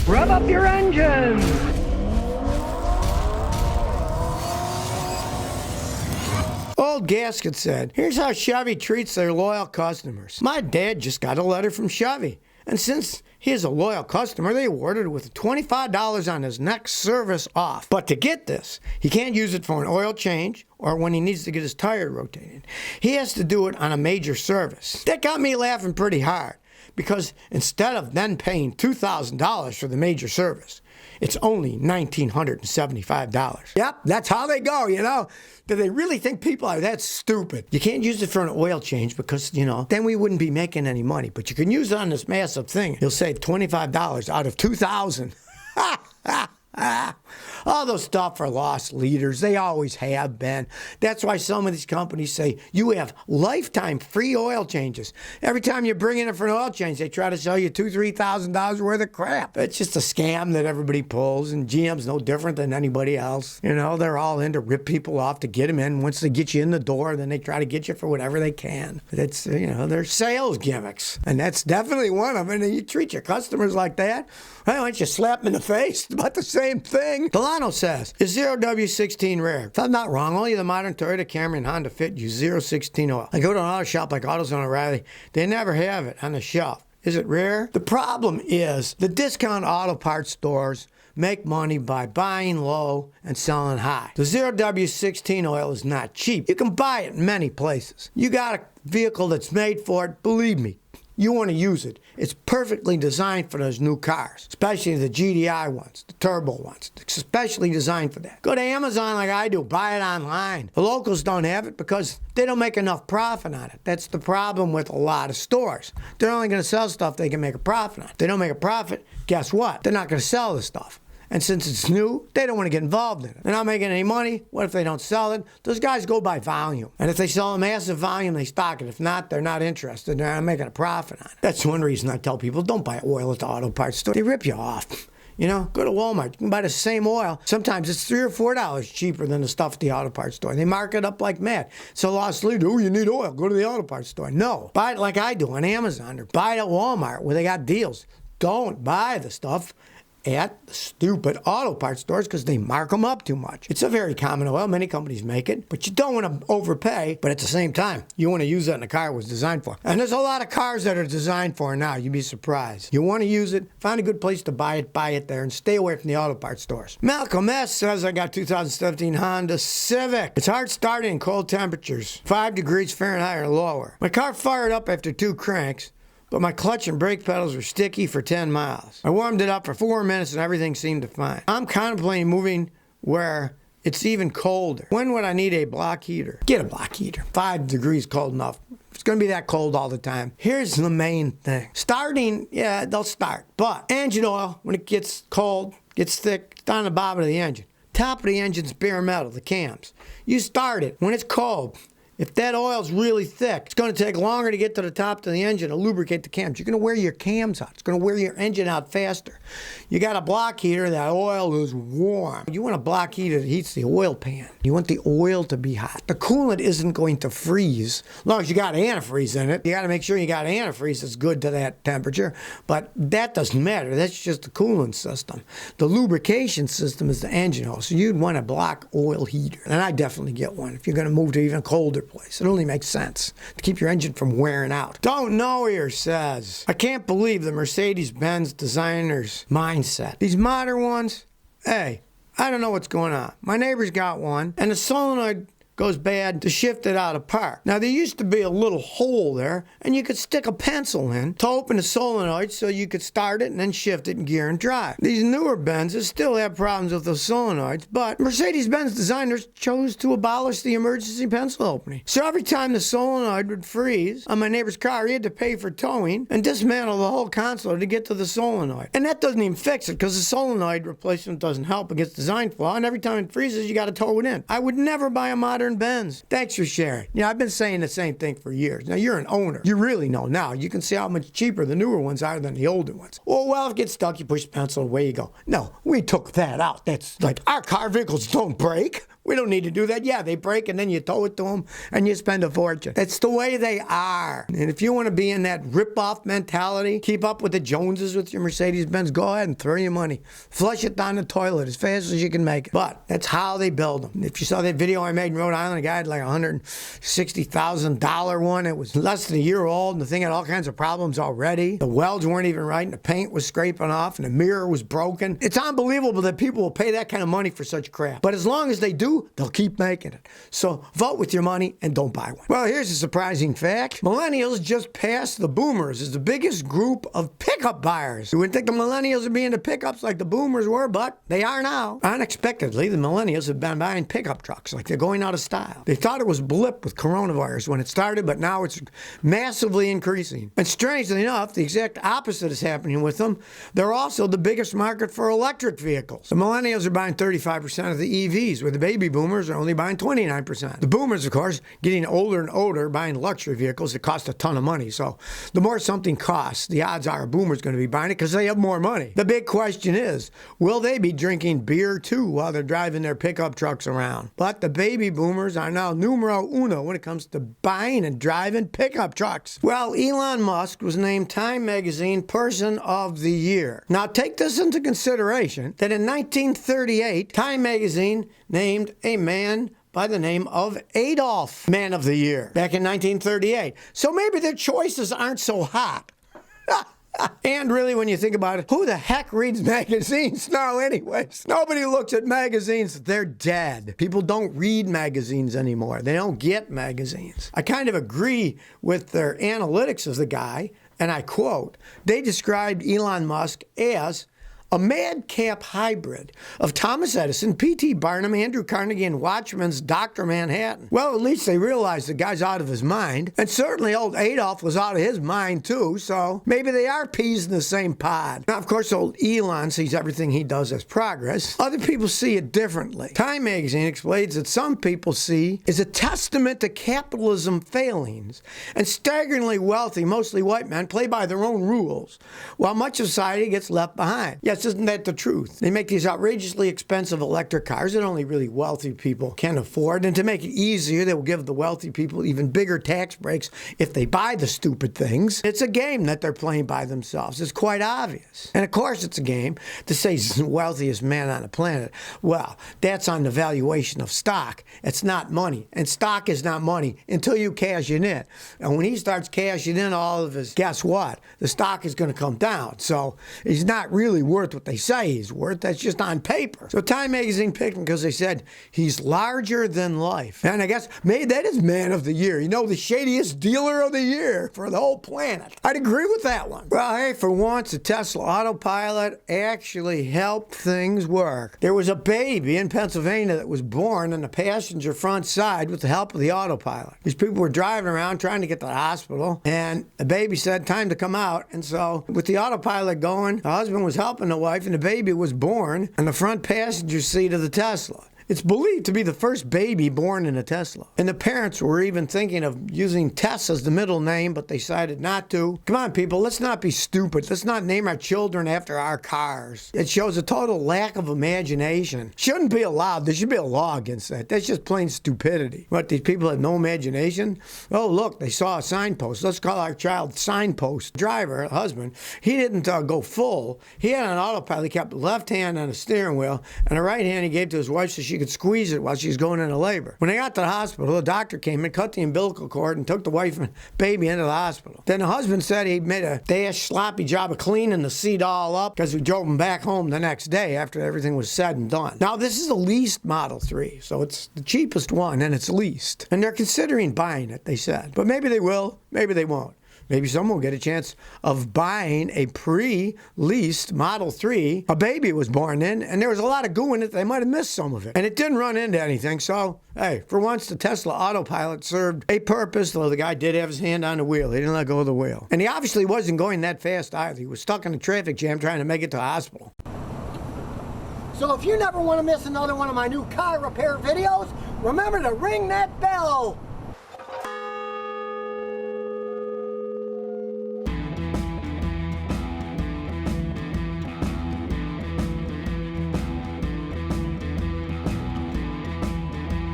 Rev up your engines! Old Gasket said, "Here's how Chevy treats their loyal customers. My dad just got a letter from Chevy, and since he is a loyal customer, they awarded with $25 on his next service off. But to get this, he can't use it for an oil change or when he needs to get his tire rotated. He has to do it on a major service." That got me laughing pretty hard, because instead of then paying $2,000 for the major service, it's only $1,975. Yep, that's how they go, you know. Do they really think people are that stupid? You can't use it for an oil change because, then we wouldn't be making any money. But you can use it on this massive thing. You'll save $25 out of $2,000. All those stuff are lost leaders. They always have been. That's why some of these companies say you have lifetime free oil changes. Every time you bring in it for an oil change, they try to sell you $2,000, $3,000 worth of crap. It's just a scam that everybody pulls, and GM's no different than anybody else. They're all in to rip people off to get them in. Once they get you in the door, then they try to get you for whatever they can. It's, they're sales gimmicks, and that's definitely one of them. And you treat your customers like that, why don't you slap them in the face? It's about the same thing. Delano says, "Is 0W16 rare?" If I'm not wrong, only the modern Toyota Camry and Honda Fit use 016 oil. I go to an auto shop like AutoZone O'Reilly, they never have it on the shelf. Is it rare? The problem is the discount auto parts stores make money by buying low and selling high. The 0W16 oil is not cheap. You can buy it in many places. You got a vehicle that's made for it, believe me. You want to use it. It's perfectly designed for those new cars, especially the GDI ones, the turbo ones. It's especially designed for that. Go to Amazon like I do. Buy it online. The locals don't have it because they don't make enough profit on it. That's the problem with a lot of stores. They're only going to sell stuff they can make a profit on. If they don't make a profit, guess what? They're not going to sell the stuff. And since it's new, they don't want to get involved in it. They're not making any money. What if they don't sell it? Those guys go by volume. And if they sell a massive volume, they stock it. If not, they're not interested. They're not making a profit on it. That's one reason I tell people, don't buy oil at the auto parts store. They rip you off. Go to Walmart. You can buy the same oil. Sometimes it's $3 or $4 cheaper than the stuff at the auto parts store. They mark it up like mad. So lost leader, you need oil. Go to the auto parts store. No. Buy it like I do on Amazon, or buy it at Walmart where they got deals. Don't buy the stuff at the stupid auto parts stores because they mark them up too much. It's a very common oil. Many companies make it, but you don't want to overpay. But at the same time, you want to use that in a car it was designed for. And there's a lot of cars that are designed for now. You'd be surprised. You want to use it, find a good place to buy it there, and stay away from the auto parts stores. Malcolm S. says, "I got 2017 Honda Civic. It's hard starting in cold temperatures, 5 degrees Fahrenheit or lower. My car fired up after 2 cranks, but my clutch and brake pedals were sticky for 10 miles. I warmed it up for 4 minutes and everything seemed fine. I'm contemplating moving where it's even colder. When would I need a block heater?" Get a block heater. 5 degrees cold enough. It's going to be that cold all the time. Here's the main thing. Starting, yeah, they'll start. But engine oil, when it gets cold, gets thick, it's on the bottom of the engine. Top of the engine's bare metal, the cams. You start it when it's cold. If that oil's really thick, it's going to take longer to get to the top of the engine to lubricate the cams. You're going to wear your cams out. It's going to wear your engine out faster. You got a block heater, that oil is warm. You want a block heater that heats the oil pan. You want the oil to be hot. The coolant isn't going to freeze as long as you got antifreeze in it. You got to make sure you got antifreeze that's good to that temperature, but that doesn't matter. That's just the coolant system. The lubrication system is the engine oil, so you'd want a block oil heater, and I definitely get one if you're going to move to even a colder place. It only makes sense to keep your engine from wearing out. Don't know here says, "I can't believe the Mercedes-Benz designers mindset. These modern ones, hey, I don't know what's going on. My neighbor's got one, and the solenoid goes bad to shift it out of park. Now, there used to be a little hole there, and you could stick a pencil in to open the solenoid so you could start it and then shift it in gear and drive. These newer Benzes still have problems with the solenoids, but Mercedes-Benz designers chose to abolish the emergency pencil opening. So every time the solenoid would freeze on my neighbor's car, he had to pay for towing and dismantle the whole console to get to the solenoid. And that doesn't even fix it because the solenoid replacement doesn't help against design flaw, and every time it freezes, you got to tow it in. I would never buy a modern Benz." Thanks for sharing. I've been saying the same thing for years. Now, you're an owner. You really know now. You can see how much cheaper the newer ones are than the older ones. Well, if it gets stuck, you push the pencil, away you go. No, we took that out. That's like, our car vehicles don't break. We don't need to do that. Yeah, they break and then you tow it to them and you spend a fortune. It's the way they are. And if you want to be in that rip-off mentality, keep up with the Joneses with your Mercedes-Benz, go ahead and throw your money. Flush it down the toilet as fast as you can make it. But that's how they build them. If you saw that video I made in Rhode Island, a guy had like a $160,000 one. It was less than a year old, and the thing had all kinds of problems already. The welds weren't even right, and the paint was scraping off, and the mirror was broken. It's unbelievable that people will pay that kind of money for such crap. But as long as they do, they'll keep making it. So vote with your money and don't buy one. Well, here's a surprising fact. Millennials just passed the boomers as the biggest group of pickup buyers. You wouldn't think the millennials would be into pickups like the boomers were, but they are now. Unexpectedly, the millennials have been buying pickup trucks like they're going out of style. They thought it was a blip with coronavirus when it started, but now it's massively increasing. And strangely enough, the exact opposite is happening with them. They're also the biggest market for electric vehicles. The millennials are buying 35% of the EVs, where the baby boomers are only buying 29%. The boomers, of course, getting older and older, buying luxury vehicles that cost a ton of money. So the more something costs, the odds are a boomer's going to be buying it because they have more money. The big question is, will they be drinking beer too while they're driving their pickup trucks around? But the baby boomers are now numero uno when it comes to buying and driving pickup trucks. Well, Elon Musk was named Time Magazine Person of the Year. Now take this into consideration that in 1938, Time Magazine named a man by the name of Adolf Man of the Year back in 1938. So maybe their choices aren't so hot. And really, when you think about it, who the heck reads magazines now anyways? Nobody looks at magazines. They're dead. People don't read magazines anymore. They don't get magazines. I kind of agree with their analytics of the guy, and I quote, they described Elon Musk as a madcap hybrid of Thomas Edison, P.T. Barnum, Andrew Carnegie, and Watchman's Dr. Manhattan. Well, at least they realized the guy's out of his mind. And certainly old Adolf was out of his mind, too. So maybe they are peas in the same pod. Now, of course, old Elon sees everything he does as progress. Other people see it differently. Time Magazine explains that some people see is a testament to capitalism failings. And staggeringly wealthy, mostly white men, play by their own rules, while much of society gets left behind. Yes, isn't that the truth? They make these outrageously expensive electric cars that only really wealthy people can afford. And to make it easier, they will give the wealthy people even bigger tax breaks if they buy the stupid things. It's a game that they're playing by themselves. It's quite obvious. And of course it's a game to say he's the wealthiest man on the planet. Well, that's on the valuation of stock. It's not money. And stock is not money until you cash it in. And when he starts cashing in all of his, guess what? The stock is going to come down. So he's not really worth what they say he's worth. That's just on paper. So Time Magazine picked him because they said he's larger than life. And I guess maybe that is Man of the Year. You know, the shadiest dealer of the year for the whole planet. I'd agree with that one. Well, hey, for once, the Tesla autopilot actually helped things work. There was a baby in Pennsylvania that was born on the passenger front side with the help of the autopilot. These people were driving around trying to get to the hospital, and the baby said, time to come out. And so with the autopilot going, the husband was helping the wife, and the baby was born on the front passenger seat of the Tesla. It's believed to be the first baby born in a Tesla. And the parents were even thinking of using Tess as the middle name, but they decided not to. Come on, people, let's not be stupid. Let's not name our children after our cars. It shows a total lack of imagination. Shouldn't be allowed. There should be a law against that. That's just plain stupidity. What, these people have no imagination? Oh, look, they saw a signpost. Let's call our child Signpost. Driver, husband, he didn't go full. He had an autopilot. He kept the left hand on the steering wheel, and the right hand he gave to his wife so she could squeeze it while she was going into labor. When they got to the hospital, the doctor came and cut the umbilical cord and took the wife and baby into the hospital. Then the husband said he made a sloppy job of cleaning the seat all up because we drove him back home the next day after everything was said and done. Now, this is the leased Model 3, so it's the cheapest one and it's leased. And they're considering buying it, they said. But maybe they will, maybe they won't. Maybe someone will get a chance of buying a pre-leased Model 3 a baby was born in, and there was a lot of goo in it. They might have missed some of it. And it didn't run into anything. So, hey, for once, the Tesla autopilot served a purpose, though the guy did have his hand on the wheel. He didn't let go of the wheel. And he obviously wasn't going that fast either. He was stuck in a traffic jam trying to make it to the hospital. So if you never want to miss another one of my new car repair videos, remember to ring that bell.